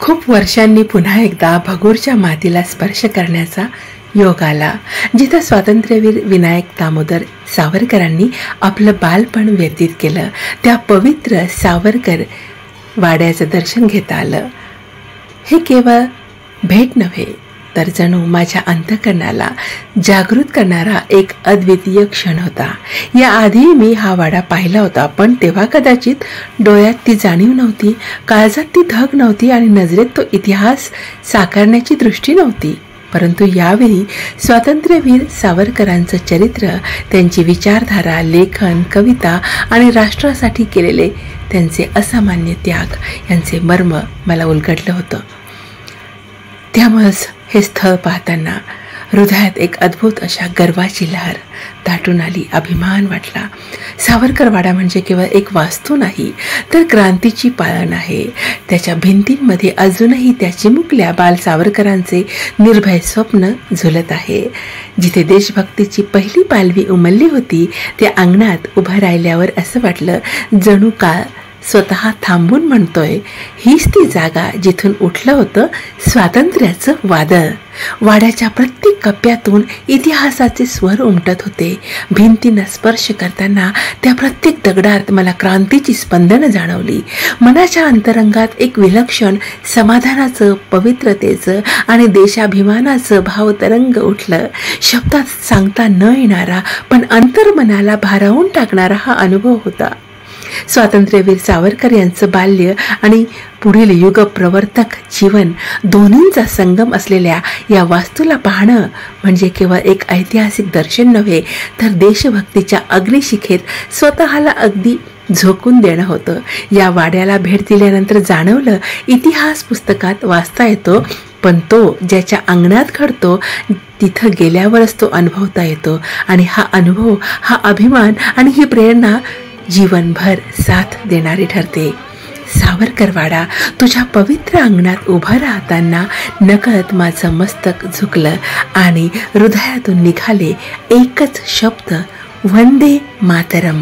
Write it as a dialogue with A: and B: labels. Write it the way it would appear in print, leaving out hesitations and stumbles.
A: खूप वर्षांनी पुन्हा एकदा भगूरच्या मातीला स्पर्श करण्याचा योग आला, जिथं स्वातंत्र्यवीर विनायक दामोदर सावरकरांनी आपलं बालपण व्यतीत केलं. त्या पवित्र सावरकर वाड्याचं दर्शन घेता आलं. हे केवळ भेट नव्हे, तर जणू माझ्या अंतःकरणाला जागृत करणारा एक अद्वितीय क्षण होता. याआधी मी हा वाडा पाहिला होता, पण तेव्हा कदाचित डोळ्यात ती जाणीव नव्हती, काळजात ती धग नव्हती आणि नजरेत तो इतिहास साकारण्याची दृष्टी नव्हती. परंतु यावेळी स्वातंत्र्यवीर सावरकरांचं चरित्र, त्यांची विचारधारा, लेखन, कविता आणि राष्ट्रासाठी केलेले त्यांचे असामान्य त्याग यांचे मर्म मला उलगडलं होतं. त्यामुळेच हे स्थळ पाहताना हृदयात एक अद्भुत अशा गर्वाची लहर दाटून आली. अभिमान वाटला. सावरकर वाडा म्हणजे केवळ एक वास्तू नाही, तर क्रांतीची पाळण आहे. त्याच्या भिंतींमध्ये अजूनही त्या चिमुकल्या बाल सावरकरांचे निर्भय स्वप्न झुलत आहे. जिथे देशभक्तीची पहिली पालवी उमलली होती, त्या अंगणात उभं राहिल्यावर असं वाटलं जणू काळ स्वतः थांबून म्हणतोय, हीच ती जागा जिथून उठलं होतं स्वातंत्र्याचं वादळ. वाड्याच्या प्रत्येक कप्प्यातून इतिहासाचे स्वर उमटत होते. भिंतींना स्पर्श करताना त्या प्रत्येक दगडात मला क्रांतीची स्पंदनं जाणवली. मनाच्या अंतरंगात एक विलक्षण समाधानाचं, पवित्रतेचं आणि देशाभिमानाचं भावतरंग उठलं. शब्दात सांगता न येणारा, पण अंतर्मनाला भारावून टाकणारा हा अनुभव होता. स्वातंत्र्यवीर सावरकर यांचं बाल्य आणि पुढील युगप्रवर्तक जीवन दोन्हींचा संगम असलेल्या या वास्तूला पाहणं म्हणजे केवळ एक ऐतिहासिक दर्शन नव्हे, तर देशभक्तीच्या अग्निशिखेत स्वतःला अगदी झोकून देणं होतं. या वाड्याला भेट दिल्यानंतर जाणवलं, इतिहास पुस्तकात वाचता येतो, पण तो ज्याच्या अंगणात घडतो तिथं गेल्यावरच तो अनुभवता येतो. आणि हा अनुभव, हा अभिमान आणि ही प्रेरणा जीवनभर साथ देणारी ठरते. सावरकर वाडा तुझ्या पवित्र अंगणात उभं राहताना नकळत माझं मस्तक झुकलं आणि हृदयातून निघाले एकच शब्द, वंदे मातरम.